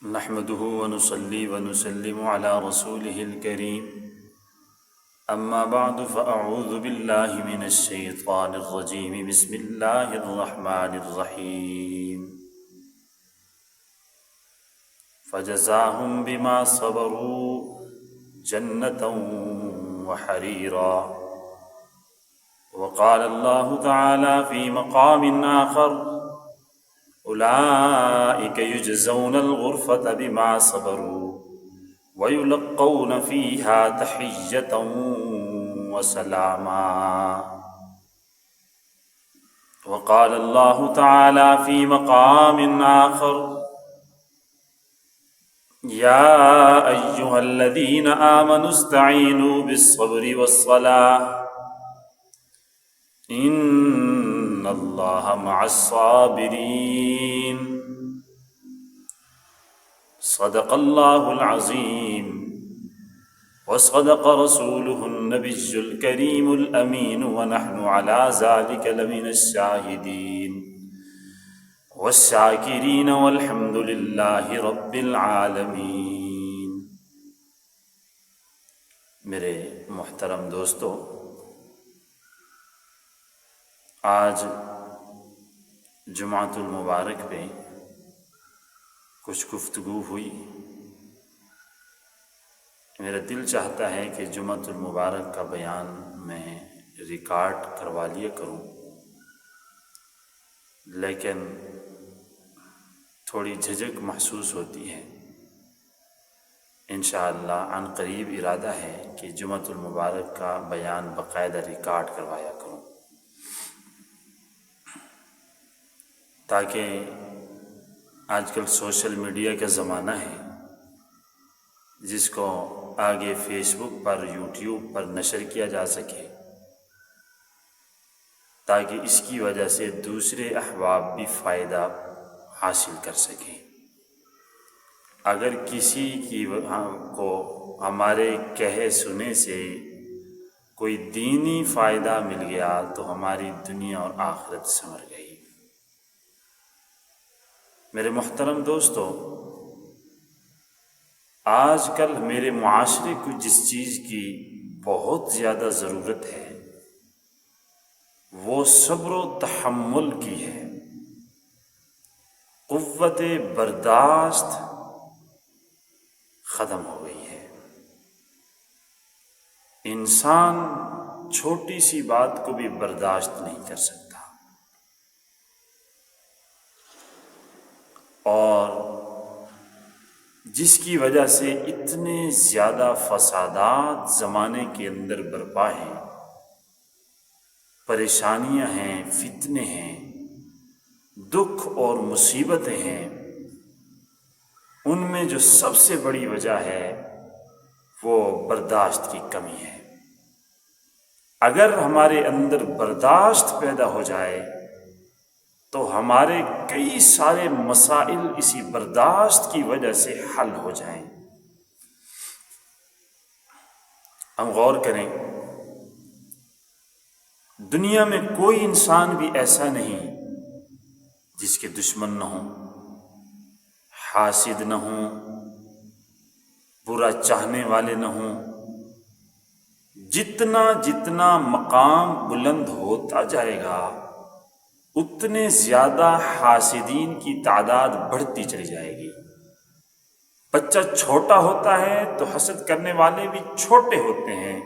نحمده ونصلي ونسلم على رسوله الكريم أما بعد فأعوذ بالله من الشيطان الرجيم بسم الله الرحمن الرحيم فجزاهم بما صبروا جنة وحريرا. وقال الله تعالى في مقام آخر أولئك يجزون الغرفة بما صبروا ويلقون فيها تحية وسلاما. وقال الله تعالى في مقام آخر يا أيها الذين آمنوا استعينوا بالصبر والصلاة إن الله مع الصابرين. صدق الله العظيم وصدق رسوله النبي الكريم الأمين ونحن على ذلك لمن الشاهدين والشاكرين والحمد لله رب العالمين. میرے محترم دوستو، آج جمعۃ المبارک پہ کچھ گفتگو ہوئی. میرا دل چاہتا ہے کہ جمعۃ المبارک کا بیان میں ریکارڈ کروا لیا کروں، لیکن تھوڑی جھجک محسوس ہوتی ہے. انشاءاللہ عن قریب ارادہ ہے کہ جمعۃ المبارک کا بیان باقاعدہ ریکارڈ کروایا کروں، تاکہ آج کل سوشل میڈیا کا زمانہ ہے جس کو آگے فیس بک پر یوٹیوب پر نشر کیا جا سکے، تاکہ اس کی وجہ سے دوسرے احباب بھی فائدہ حاصل کر سکیں. اگر کسی کو ہمارے کہے سنے سے کوئی دینی فائدہ مل گیا تو ہماری دنیا اور آخرت سنور گئی. میرے محترم دوستو، آج کل میرے معاشرے کو جس چیز کی بہت زیادہ ضرورت ہے وہ صبر و تحمل کی ہے. قوت برداشت ختم ہو گئی ہے. انسان چھوٹی سی بات کو بھی برداشت نہیں کر سکتا، اور جس کی وجہ سے اتنے زیادہ فسادات زمانے کے اندر برپا ہیں، پریشانیاں ہیں، فتنے ہیں، دکھ اور مصیبتیں ہیں. ان میں جو سب سے بڑی وجہ ہے وہ برداشت کی کمی ہے. اگر ہمارے اندر برداشت پیدا ہو جائے تو ہمارے کئی سارے مسائل اسی برداشت کی وجہ سے حل ہو جائیں. ہم غور کریں، دنیا میں کوئی انسان بھی ایسا نہیں جس کے دشمن نہ ہوں، حاسد نہ ہوں، برا چاہنے والے نہ ہوں. جتنا جتنا مقام بلند ہوتا جائے گا اتنے زیادہ حاسدین کی تعداد بڑھتی چلی جائے گی. بچہ چھوٹا ہوتا ہے تو حسد کرنے والے بھی چھوٹے ہوتے ہیں،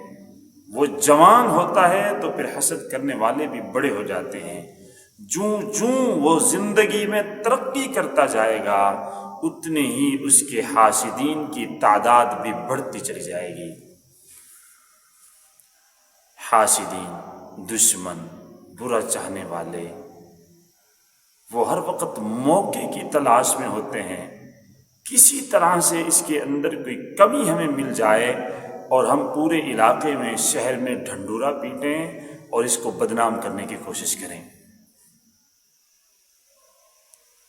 وہ جوان ہوتا ہے تو پھر حسد کرنے والے بھی بڑے ہو جاتے ہیں. جوں جوں وہ زندگی میں ترقی کرتا جائے گا اتنے ہی اس کے حاسدین کی تعداد بھی بڑھتی چلی جائے گی. حاسدین، دشمن، برا چاہنے والے، وہ ہر وقت موقع کی تلاش میں ہوتے ہیں. کسی طرح سے اس کے اندر کوئی کمی ہمیں مل جائے اور ہم پورے علاقے میں، شہر میں ڈھنڈورا پیٹیں اور اس کو بدنام کرنے کی کوشش کریں.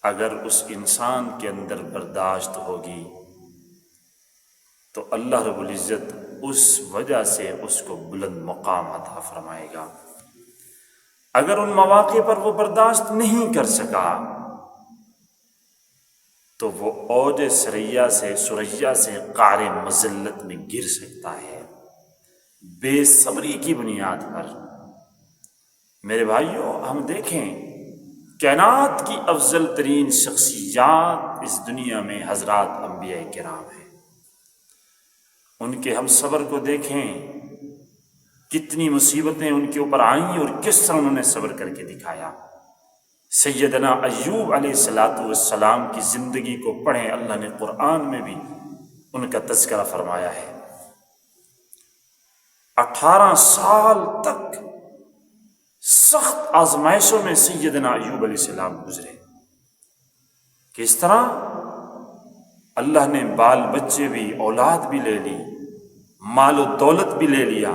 اگر اس انسان کے اندر برداشت ہوگی تو اللہ رب العزت اس وجہ سے اس کو بلند مقام عطا فرمائے گا. اگر ان مواقع پر وہ برداشت نہیں کر سکا تو وہ اوج سریا سے قعر مذلت میں گر سکتا ہے بے صبری کی بنیاد پر۔ میرے بھائیوں، ہم دیکھیں کائنات کی افضل ترین شخصیات اس دنیا میں حضرات انبیاء کرام ہیں۔ ان کے ہم صبر کو دیکھیں، کتنی مصیبتیں ان کے اوپر آئیں اور کس طرح انہوں نے صبر کر کے دکھایا۔ سیدنا ایوب علیہ السلام کی زندگی کو پڑھیں، اللہ نے قرآن میں بھی ان کا تذکرہ فرمایا ہے۔ 18 سال تک سخت آزمائشوں میں سیدنا ایوب علیہ السلام گزرے۔ کس طرح؟ اللہ نے بال بچے بھی، اولاد بھی لے لی، مال و دولت بھی لے لیا،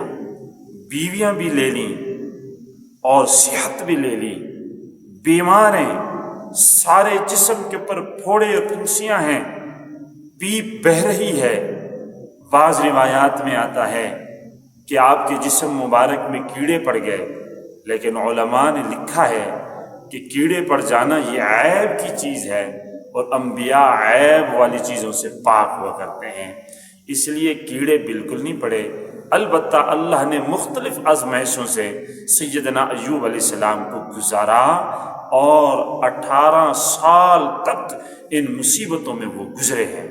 بیویاں بھی لے لیں اور صحت بھی لے لی، بیمار ہیں، سارے جسم کے اوپر پھوڑے اور پھنسیاں ہیں، پیپ بہہ رہی ہے۔ بعض روایات میں آتا ہے کہ آپ کے جسم مبارک میں کیڑے پڑ گئے، لیکن علماء نے لکھا ہے کہ کیڑے پڑ جانا یہ عیب کی چیز ہے، اور انبیاء عیب والی چیزوں سے پاک ہوا کرتے ہیں، اس لیے کیڑے بالکل نہیں پڑے۔ البتہ اللہ نے مختلف آزمائشوں سے سیدنا ایوب علیہ السلام کو گزارا، اور 18 سال تک ان مصیبتوں میں وہ گزرے ہیں۔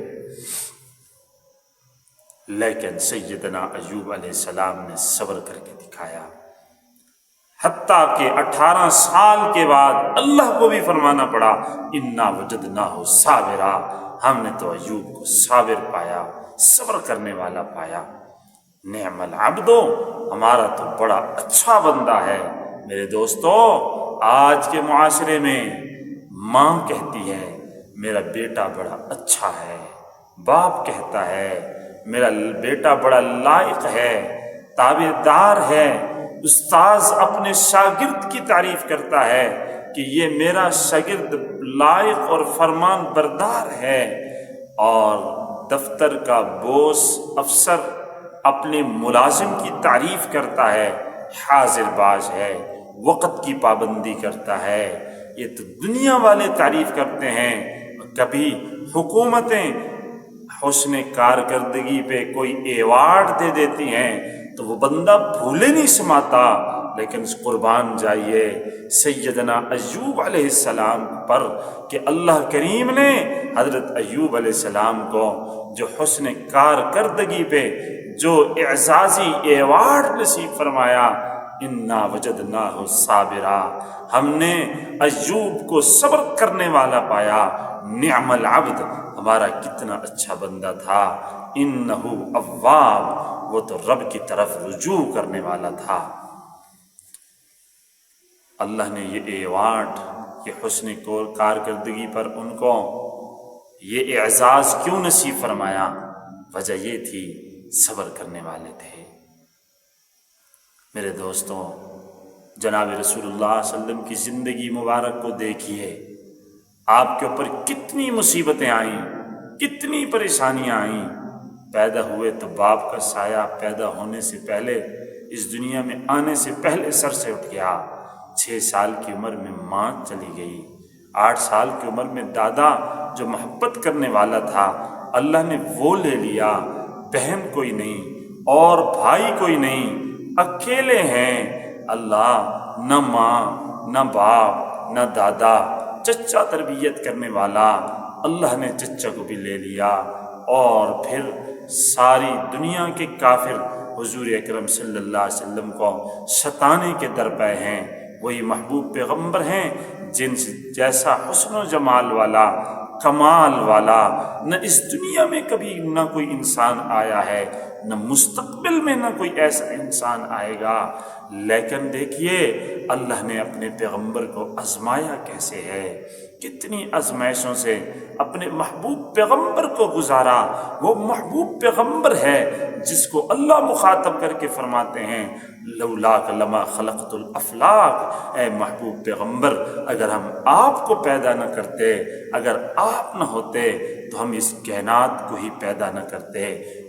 لیکن سیدنا ایوب علیہ السلام نے صبر کر کے دکھایا، حتیٰ کہ 18 سال کے بعد اللہ کو بھی فرمانا پڑا انا وجدناہ صابرا، ہم نے تو ایوب کو صابر پایا، صبر کرنے والا پایا۔ نعم العبد، ہمارا تو بڑا اچھا بندہ ہے۔ میرے دوستو، آج کے معاشرے میں ماں کہتی ہے میرا بیٹا بڑا اچھا ہے، باپ کہتا ہے میرا بیٹا بڑا لائق ہے، تابعدار ہے، استاذ اپنے شاگرد کی تعریف کرتا ہے کہ یہ میرا شاگرد لائق اور فرمان بردار ہے، اور دفتر کا باس افسر اپنے ملازم کی تعریف کرتا ہے، حاضر باز ہے، وقت کی پابندی کرتا ہے۔ یہ تو دنیا والے تعریف کرتے ہیں۔ کبھی حکومتیں حسن کارکردگی پہ کوئی ایوارڈ دے دیتی ہیں تو وہ بندہ بھولے نہیں سماتا، لیکن قربان جائیے سیدنا ایوب علیہ السلام پر کہ اللہ کریم نے حضرت ایوب علیہ السلام کو جو حسن کارکردگی پہ جو اعزازی ایوارڈ نصیب فرمایا، انا وجدناہ صابرا، ہم نے ایوب کو صبر کرنے والا پایا۔ نعم العبد، ہمارا کتنا اچھا بندہ تھا، انہ اواب، وہ تو رب کی طرف رجوع کرنے والا تھا۔ اللہ نے یہ ایوارڈ، یہ حسن کارکردگی پر ان کو یہ اعزاز کیوں نصیب فرمایا؟ وجہ یہ تھی صبر کرنے والے تھے۔ میرے دوستوں، جناب رسول اللہ صلی اللہ علیہ وسلم کی زندگی مبارک کو دیکھیے، آپ کے اوپر کتنی مصیبتیں آئیں، کتنی پریشانیاں آئیں۔ پیدا ہوئے تو باپ کا سایہ پیدا ہونے سے پہلے، اس دنیا میں آنے سے پہلے سر سے اٹھ گیا۔ 6 سال کی عمر میں ماں چلی گئی، 8 سال کی عمر میں دادا جو محبت کرنے والا تھا اللہ نے وہ لے لیا، بہن کوئی نہیں اور بھائی کوئی نہیں، اکیلے ہیں۔ اللہ نہ ماں نہ باپ نہ دادا، چچا تربیت کرنے والا، اللہ نے چچا کو بھی لے لیا، اور پھر ساری دنیا کے کافر حضور اکرم صلی اللہ علیہ وسلم کو ستانے کے درپے ہیں۔ وہی محبوب پیغمبر ہیں جن سے جیسا حسن و جمال والا، کمال والا نہ اس دنیا میں کبھی نہ کوئی انسان آیا ہے، نہ مستقبل میں نہ کوئی ایسا انسان آئے گا۔ لیکن دیکھیے اللہ نے اپنے پیغمبر کو آزمایا کیسے ہے، کتنی آزمائشوں سے اپنے محبوب پیغمبر کو گزارا۔ وہ محبوب پیغمبر ہے جس کو اللہ مخاطب کر کے فرماتے ہیں لولاک لما خلقت الافلاک، اے محبوب پیغمبر اگر ہم آپ کو پیدا نہ کرتے، اگر آپ نہ ہوتے تو ہم اس کائنات کو ہی پیدا نہ کرتے۔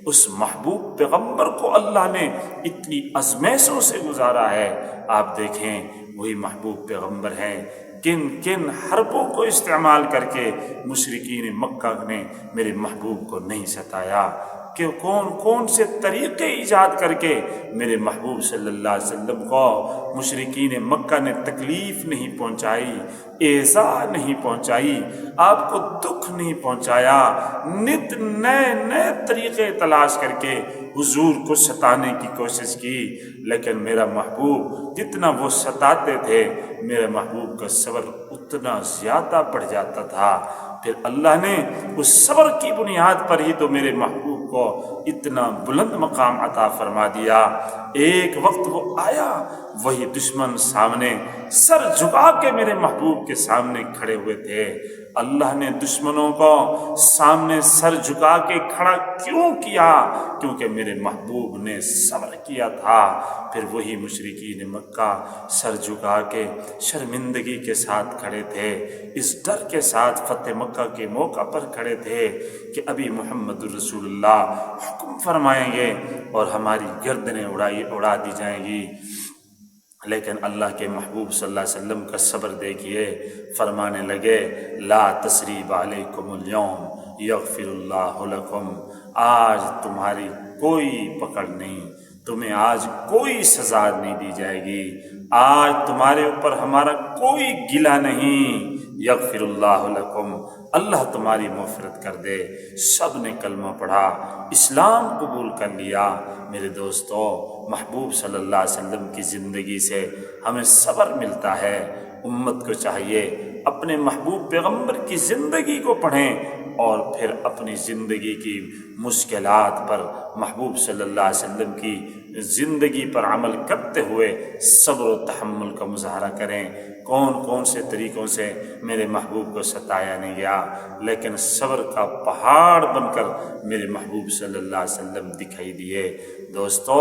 اس محبوب پیغمبر کو اللہ نے اتنی آزمائشوں سے گزارا ہے۔ آپ دیکھیں وہی محبوب پیغمبر ہیں کن کن حربوں کو استعمال کر کے مشرکین مکہ نے میرے محبوب کو نہیں ستایا، کہ کون کون سے طریقے ایجاد کر کے میرے محبوب صلی اللہ علیہ وسلم کو مشرکین مکہ نے تکلیف نہیں پہنچائی، ایذا نہیں پہنچائی، آپ کو دکھ نہیں پہنچایا، نت نئے نئے طریقے تلاش کر کے حضور کو ستانے کی کوشش کی، لیکن میرا محبوب جتنا وہ ستاتے تھے میرے محبوب کا صبر اتنا زیادہ بڑھ جاتا تھا۔ پھر اللہ نے اس صبر کی بنیاد پر ہی تو میرے محبوب کو اتنا بلند مقام عطا فرما دیا۔ ایک وقت وہ آیا، وہی دشمن سامنے سر جھکا کے میرے محبوب کے سامنے کھڑے ہوئے تھے۔ اللہ نے دشمنوں کو سامنے سر جھکا کے کھڑا کیوں کیا؟ کیونکہ میرے محبوب نے صبر کیا تھا۔ پھر وہی مشرکین مکہ سر جھکا کے شرمندگی کے ساتھ کھڑے تھے، اس ڈر کے ساتھ فتح مکہ کے موقع پر کھڑے تھے کہ ابھی محمد الرسول اللہ حکم فرمائیں گے اور ہماری گردنیں اڑا دی جائیں گی۔ لیکن اللہ کے محبوب صلی اللہ علیہ وسلم کا صبر دیکھیے، فرمانے لگے لا تثریب علیکم اليوم یغفر اللہ لکم، آج تمہاری کوئی پکڑ نہیں، تمہیں آج کوئی سزا نہیں دی جائے گی، آج تمہارے اوپر ہمارا کوئی گلہ نہیں، یغفر اللہ لکم، اللہ تمہاری مغفرت کر دے۔ سب نے کلمہ پڑھا، اسلام قبول کر لیا۔ میرے دوستو، محبوب صلی اللہ علیہ وسلم کی زندگی سے ہمیں صبر ملتا ہے۔ امت کو چاہیے اپنے محبوب پیغمبر کی زندگی کو پڑھیں اور پھر اپنی زندگی کی مشکلات پر محبوب صلی اللہ علیہ وسلم کی زندگی پر عمل کرتے ہوئے صبر و تحمل کا مظاہرہ کریں۔ کون کون سے طریقوں سے میرے محبوب کو ستایا نہیں گیا، لیکن صبر کا پہاڑ بن کر میرے محبوب صلی اللہ علیہ وسلم دکھائی دیے۔ دوستو،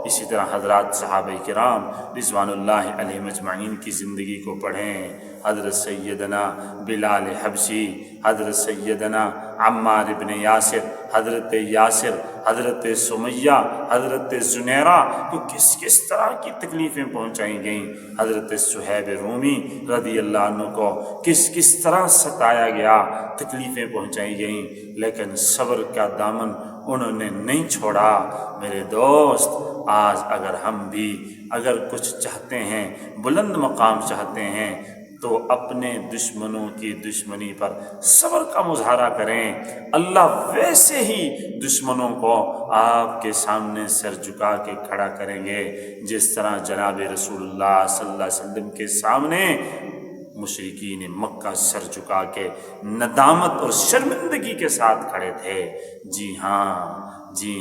اسی طرح حضرات صحابہ کرام رضوان اللہ علیہم اجمعین کی زندگی کو پڑھیں۔ حضرت سیدنا بلال حبشی، حضرت سیدنا عمار ابن یاسر، حضرت یاسر، حضرت سمیہ، حضرت زنیرہ کو کس کس طرح کی تکلیفیں پہنچائی گئیں، حضرت صہیب رومی رضی اللہ عنہ کو کس کس طرح ستایا گیا، تکلیفیں پہنچائی گئیں، لیکن صبر کا دامن انہوں نے نہیں چھوڑا۔ میرے دوست، آج اگر ہم بھی اگر کچھ چاہتے ہیں، بلند مقام چاہتے ہیں، تو اپنے دشمنوں کی دشمنی پر صبر کا مظاہرہ کریں۔ اللہ ویسے ہی دشمنوں کو آپ کے سامنے سر جھکا کے کھڑا کریں گے جس طرح جناب رسول اللہ صلی اللہ علیہ وسلم کے سامنے مشرکین مکہ سر جھکا کے ندامت اور شرمندگی کے ساتھ کھڑے تھے۔ جی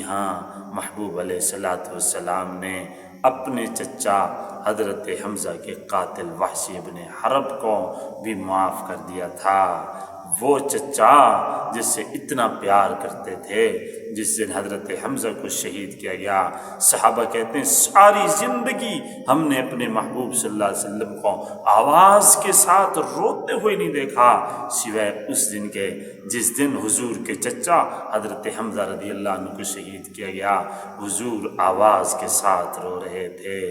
ہاں، محبوب علیہ السلام نے اپنے چچا حضرت حمزہ کے قاتل وحشی ابن حرب کو بھی معاف کر دیا تھا۔ وہ چچا جس سے اتنا پیار کرتے تھے، جس دن حضرت حمزہ کو شہید کیا گیا، صحابہ کہتے ہیں ساری زندگی ہم نے اپنے محبوب صلی اللہ علیہ وسلم کو آواز کے ساتھ روتے ہوئے نہیں دیکھا سوائے اس دن کے جس دن حضور کے چچا حضرت حمزہ رضی اللہ عنہ کو شہید کیا گیا۔ حضور آواز کے ساتھ رو رہے تھے۔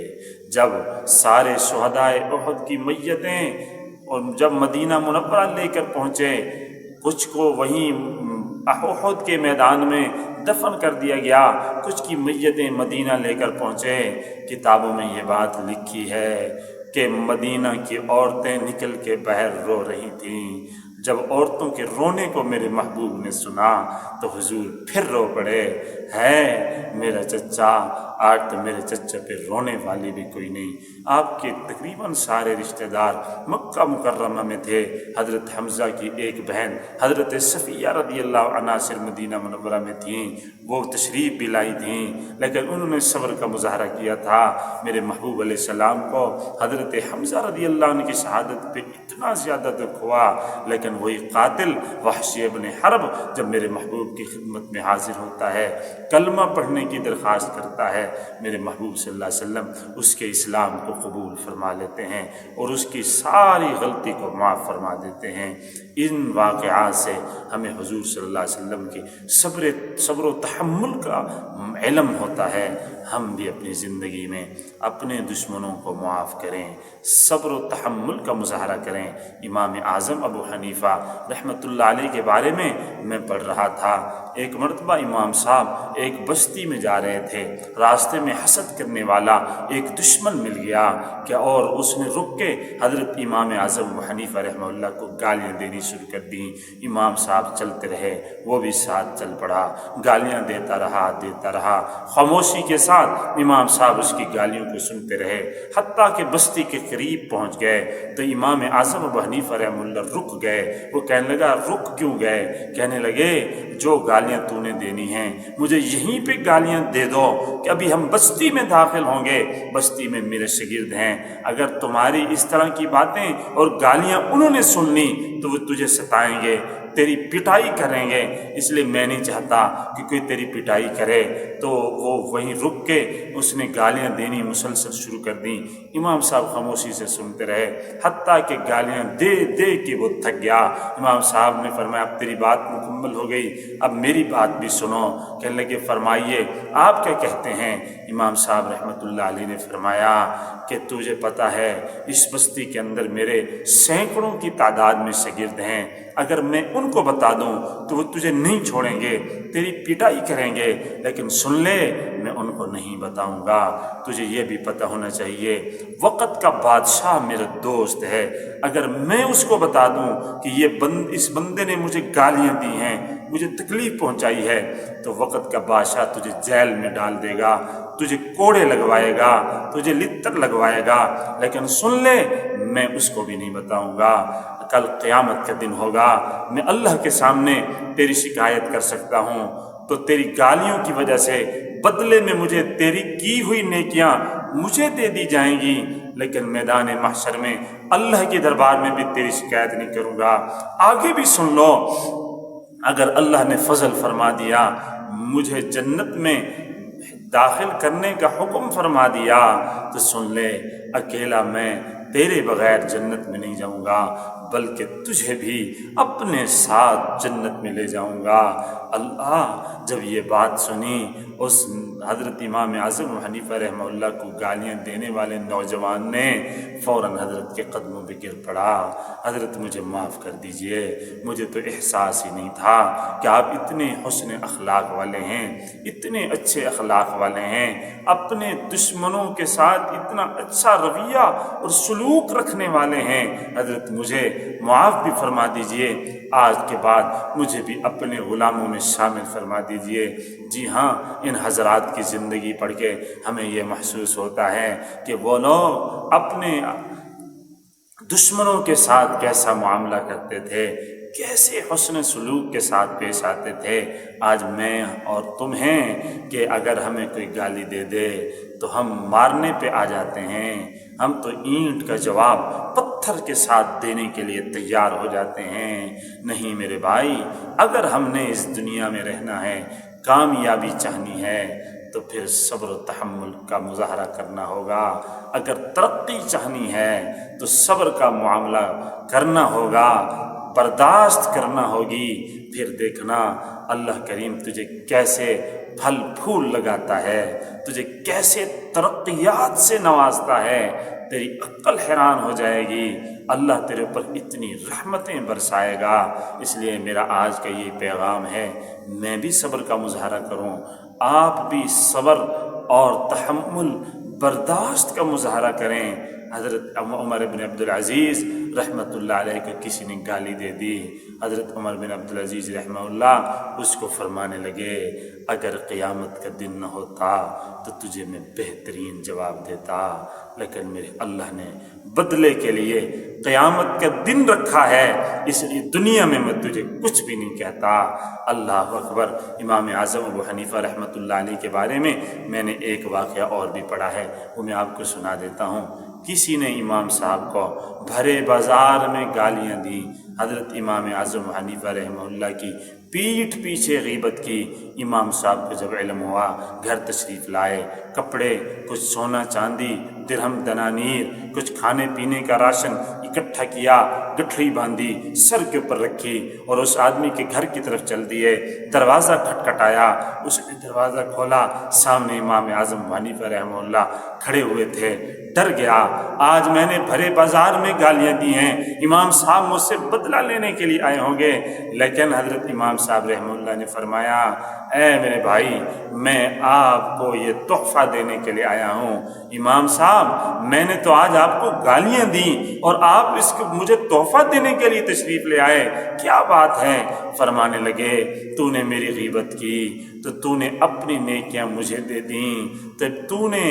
جب سارے شہدائے احد کی میتیں اور جب مدینہ منورہ لے کر پہنچے، کچھ کو وہیں احد کے میدان میں دفن کر دیا گیا، کچھ کی میتیں مدینہ لے کر پہنچے۔ کتابوں میں یہ بات لکھی ہے کہ مدینہ کی عورتیں نکل کے باہر رو رہی تھیں۔ جب عورتوں کے رونے کو میرے محبوب نے سنا تو حضور پھر رو پڑے، ہے میرا چچا، آج تو میرے چچا پہ رونے والی بھی کوئی نہیں۔ آپ کے تقریباً سارے رشتہ دار مکہ مکرمہ میں تھے۔ حضرت حمزہ کی ایک بہن حضرت صفیہ رضی اللہ عنہا صرف مدینہ منورہ میں تھیں، وہ تشریف بھی لائی تھیں، لیکن انہوں نے صبر کا مظاہرہ کیا تھا۔ میرے محبوب علیہ السلام کو حضرت حمزہ رضی اللہ عنہ کی شہادت پہ اتنا زیادہ دکھ ہوا، لیکن وہی قاتل وحشی ابن حرب جب میرے محبوب کی خدمت میں حاضر ہوتا ہے، کلمہ پڑھنے کی درخواست کرتا ہے، میرے محبوب صلی اللہ علیہ وسلم اس کے اسلام کو قبول فرما لیتے ہیں اور اس کی ساری غلطی کو معاف فرما دیتے ہیں۔ ان واقعات سے ہمیں حضور صلی اللہ علیہ وسلم کی صبر و تحمل کا علم ہوتا ہے۔ ہم بھی اپنی زندگی میں اپنے دشمنوں کو معاف کریں، صبر و تحمل کا مظاہرہ کریں۔ امام اعظم ابو حنیفہ رحمۃ اللہ علیہ کے بارے میں پڑھ رہا تھا، ایک مرتبہ امام صاحب ایک بستی میں جا رہے تھے، راستے میں حسد کرنے والا ایک دشمن مل گیا کہ اور اس نے رک کے حضرت امام اعظم ابو حنیفہ رحمہ اللہ کو گالیاں دینی شروع کر دیں۔ امام صاحب چلتے رہے، وہ بھی ساتھ چل پڑا، گالیاں دیتا رہا، خاموشی کے ساتھ امام صاحب اس کی گالیوں کو سنتے رہے، حتیٰ کہ بستی کے قریب پہنچ گئے تو امام اعظم ابو حنیفہ رحمہ اللہ رک گئے۔ وہ کہنے لگا رک کیوں گئے؟ کہنے لگے جو گالیاں تو نے دینی ہیں مجھے یہیں پہ گالیاں دے دو کہ ابھی ہم بستی میں داخل ہوں گے، بستی میں میرے شاگرد ہیں، اگر تمہاری اس طرح کی باتیں اور گالیاں انہوں نے سن لی تو وہ تجھے ستائیں گے، تیری پٹائی کریں گے، اس لیے میں نہیں چاہتا کہ کوئی تیری پٹائی کرے۔ تو وہ وہیں رک کے اس نے گالیاں دینی مسلسل شروع کر دیں۔ امام صاحب خاموشی سے سنتے رہے، حتیٰ کہ گالیاں دے دے کے وہ تھک گیا۔ امام صاحب نے فرمایا اب تیری بات مکمل ہو گئی، اب میری بات بھی سنو۔ کہنے لگے فرمائیے آپ کیا کہتے ہیں؟ امام صاحب رحمۃ اللہ علیہ نے فرمایا کہ تجھے پتہ ہے اس بستی کے اندر میرے سینکڑوں کی تعداد میں شاگرد ہیں، اگر میں ان کو بتا دوں تو وہ تجھے نہیں چھوڑیں گے، تیری پٹائی کریں گے، لیکن سن لے میں ان کو نہیں بتاؤں گا۔ تجھے یہ بھی پتہ ہونا چاہیے وقت کا بادشاہ میرا دوست ہے، اگر میں اس کو بتا دوں کہ اس بندے نے مجھے گالیاں دی ہیں، مجھے تکلیف پہنچائی ہے، تو وقت کا بادشاہ تجھے جیل میں ڈال دے گا، تجھے کوڑے لگوائے گا، تجھے لتر لگوائے گا، لیکن سن لے میں اس کو بھی نہیں بتاؤں گا۔ کل قیامت کا دن ہوگا، میں اللہ کے سامنے تیری شکایت کر سکتا ہوں، تو تیری گالیوں کی وجہ سے بدلے میں مجھے تیری کی ہوئی نیکیاں مجھے دے دی جائیں گی، لیکن میدان محشر میں اللہ کے دربار میں بھی تیری شکایت نہیں کروں گا۔ آگے بھی سن لو، اگر اللہ نے فضل فرما دیا، مجھے جنت میں داخل کرنے کا حکم فرما دیا، تو سن لے اکیلا میں تیرے بغیر جنت میں نہیں جاؤں گا، بلکہ تجھے بھی اپنے ساتھ جنت میں لے جاؤں گا۔ اللہ جب یہ بات سنی، اس حضرت امام اعظم حنیفہ رحمہ اللہ کو گالیاں دینے والے نوجوان نے فوراً حضرت کے قدموں پہ گر پڑا، حضرت مجھے معاف کر دیجئے، مجھے تو احساس ہی نہیں تھا کہ آپ اتنے حسن اخلاق والے ہیں، اتنے اچھے اخلاق والے ہیں، اپنے دشمنوں کے ساتھ اتنا اچھا رویہ اور سلوک رکھنے والے ہیں، حضرت مجھے معاف بھی فرما دیجئے، آج کے بعد مجھے بھی اپنے غلاموں میں شامل فرما دیجئے۔ جی ہاں، ان حضرات کی زندگی پڑھ کے ہمیں یہ محسوس ہوتا ہے کہ وہ لوگ اپنے دشمنوں کے ساتھ کیسا معاملہ کرتے تھے، کیسے حسن سلوک کے ساتھ پیش آتے تھے۔ آج میں اور تم ہیں کہ اگر ہمیں کوئی گالی دے دے تو ہم مارنے پہ آ جاتے ہیں، ہم تو اینٹ کا جواب پتھر کے ساتھ دینے کے لیے تیار ہو جاتے ہیں۔ نہیں میرے بھائی، اگر ہم نے اس دنیا میں رہنا ہے، کامیابی چاہنی ہے، تو پھر صبر و تحمل کا مظاہرہ کرنا ہوگا۔ اگر ترقی چاہنی ہے تو صبر کا معاملہ کرنا ہوگا، برداشت کرنا ہوگی، پھر دیکھنا اللہ کریم تجھے کیسے پھل پھول لگاتا ہے، تجھے کیسے ترقیات سے نوازتا ہے، تیری عقل حیران ہو جائے گی، اللہ تیرے اوپر اتنی رحمتیں برسائے گا۔ اس لیے میرا آج کا یہ پیغام ہے، میں بھی صبر کا مظاہرہ کروں، آپ بھی صبر اور تحمل برداشت کا مظاہرہ کریں۔ حضرت عمر بن عبدالعزیز رحمۃ اللہ علیہ کو کسی نے گالی دے دی، حضرت عمر بن عبدالعزیز رحمہ اللہ اس کو فرمانے لگے اگر قیامت کا دن نہ ہوتا تو تجھے میں بہترین جواب دیتا، لیکن میرے اللہ نے بدلے کے لیے قیامت کا دن رکھا ہے، اس لیے دنیا میں تجھے کچھ بھی نہیں کہتا۔ اللہ اکبر۔ امام اعظم ابو حنیفہ رحمۃ اللہ علیہ کے بارے میں نے ایک واقعہ اور بھی پڑھا ہے، وہ میں آپ کو سنا دیتا ہوں۔ کسی نے امام صاحب کو بھرے بازار میں گالیاں دی، حضرت امام اعظم حنیفہ رحمہ اللہ کی پیٹھ پیچھے غیبت کی۔ امام صاحب کو جب علم ہوا گھر تشریف لائے، کپڑے، کچھ سونا چاندی، درہم دنانیر، کچھ کھانے پینے کا راشن اکٹھا کیا، گٹھڑی باندھی، سر کے اوپر رکھی اور اس آدمی کے گھر کی طرف چل دیے۔ دروازہ کھٹکھٹایا، اس نے دروازہ کھولا، سامنے امام اعظم حنیفہ رحمہ اللہ کھڑے ہوئے تھے۔ ڈر گیا، آج میں نے بھرے بازار میں گالیاں دی ہیں، امام صاحب مجھ سے بدلہ لینے کے لیے آئے ہوں گے۔ لیکن حضرت امام صاحب رحمہ اللہ نے فرمایا، اے میرے بھائی، میں آپ کو یہ تحفہ دینے کے لیے آیا ہوں۔ امام صاحب، میں نے تو آج آپ کو گالیاں دیں اور آپ اس کو مجھے تحفہ دینے کے لیے تشریف لے آئے، کیا بات ہے؟ فرمانے لگے، تو نے میری غیبت کی تو تو نے اپنی نیکیاں مجھے دے دیں، تو نے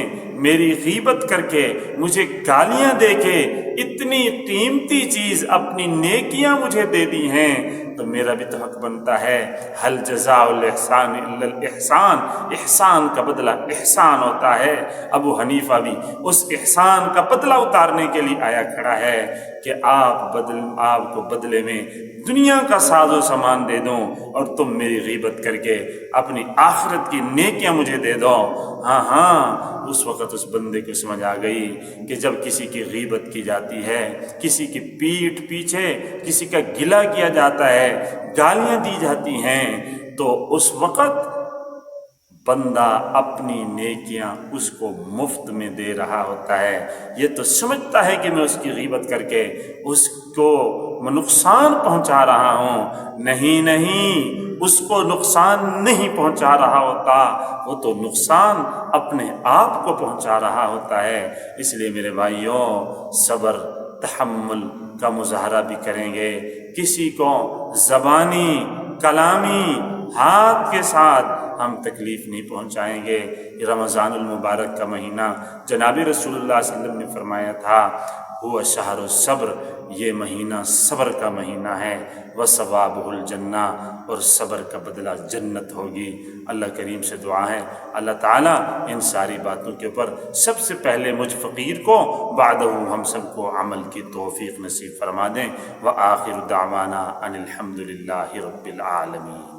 میری غیبت کر کے مجھے گالیاں دے کے اتنی قیمتی چیز اپنی نیکیاں مجھے دے دی ہیں، تو میرا بھی تو حق بنتا ہے۔ حل جزاء الاحسان الا الاحسان، احسان کا بدلہ احسان ہوتا ہے۔ ابو حنیفہ بھی اس احسان کا بدلہ اتارنے کے لیے آیا کھڑا ہے کہ آپ کو بدلے میں دنیا کا ساز و سامان دے دوں اور تم میری غیبت کر کے اپنی آخرت کی نیکیاں مجھے دے دو۔ ہاں، اس وقت اس بندے کو سمجھ آ گئی کہ جب کسی کی غیبت کی جاتی ہے، کسی کی پیٹھ پیچھے کسی کا گلہ کیا جاتا ہے، گالیاں دی جاتی ہیں، تو اس وقت بندہ اپنی نیکیاں اس کو مفت میں دے رہا ہوتا ہے۔ یہ تو سمجھتا ہے کہ میں اس کی غیبت کر کے اس کو نقصان پہنچا رہا ہوں، نہیں، اس کو نقصان نہیں پہنچا رہا ہوتا، وہ تو نقصان اپنے آپ کو پہنچا رہا ہوتا ہے۔ اس لیے میرے بھائیوں، صبر تحمل کا مظاہرہ بھی کریں گے، کسی کو زبانی کلامی ہاتھ کے ساتھ ہم تکلیف نہیں پہنچائیں گے۔ رمضان المبارک کا مہینہ جناب رسول اللہ صلی اللہ علیہ وسلم نے فرمایا تھا، ہوا شہر الصبر، یہ مہینہ صبر کا مہینہ ہے، وثوابہ الجنہ، اور صبر کا بدلہ جنت ہوگی۔ اللہ کریم سے دعا ہے اللہ تعالیٰ ان ساری باتوں کے اوپر سب سے پہلے مجھ فقیر کو، بعدہ ہم سب کو عمل کی توفیق نصیب فرما دیں۔ وآخر دعوانا ان الحمد للہ رب العالمین۔